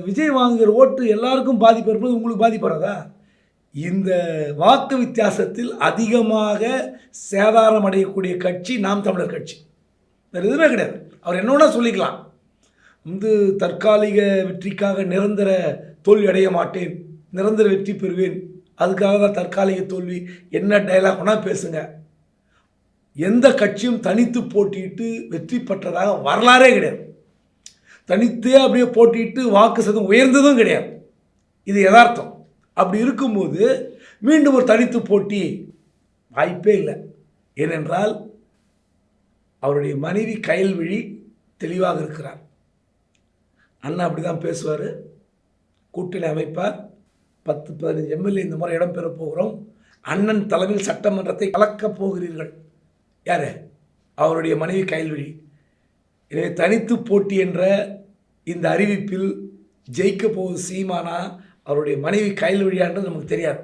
விஜய் வாங்குகிற ஓட்டு எல்லாருக்கும் பாதிப்பு இருப்பது உங்களுக்கு பாதிப்பு வராதா? இந்த வாக்கு வித்தியாசத்தில் அதிகமாக சேதாரம் அடையக்கூடிய கட்சி நாம் தமிழர் கட்சி. வேறு எதுவுமே கிடையாது. அவர் என்னோட சொல்லிக்கலாம், தற்காலிக வெற்றிக்காக நிரந்தர தோல்வி அடைய மாட்டேன், நிரந்தர வெற்றி பெறுவேன், அதுக்காக தான் தற்காலிக தோல்வி, என்ன டைலாக் வேணால் பேசுங்க. எந்த கட்சியும் தனித்து போட்டிட்டு வெற்றி பெற்றதாக வரலாறே கிடையாது. தனித்தே அப்படியே போட்டிட்டு வாக்கு சதம் உயர்ந்ததும் கிடையாது. இது யதார்த்தம். அப்படி இருக்கும்போது மீண்டும் ஒரு தனித்து போட்டி வாய்ப்பே இல்லை. ஏனென்றால் அவருடைய மனைவி கயல்விழி தெளிவாக இருக்கிறார். அண்ணா அப்படி தான் பேசுவார், கூட்டணி அமைப்பார், 10-15 எம்எல்ஏ இந்த முறை இடம்பெற போகிறோம், அண்ணன் தலைமையில் சட்டமன்றத்தை கலக்கப் போகிறீர்கள். யார்? அவருடைய மனைவி கயல்விழி. எனவே தனித்து போட்டி என்ற இந்த அறிவிப்பில் ஜெயிக்க போவது சீமானா அவருடைய மனைவி கயல்விழியான்றது நமக்கு தெரியாது.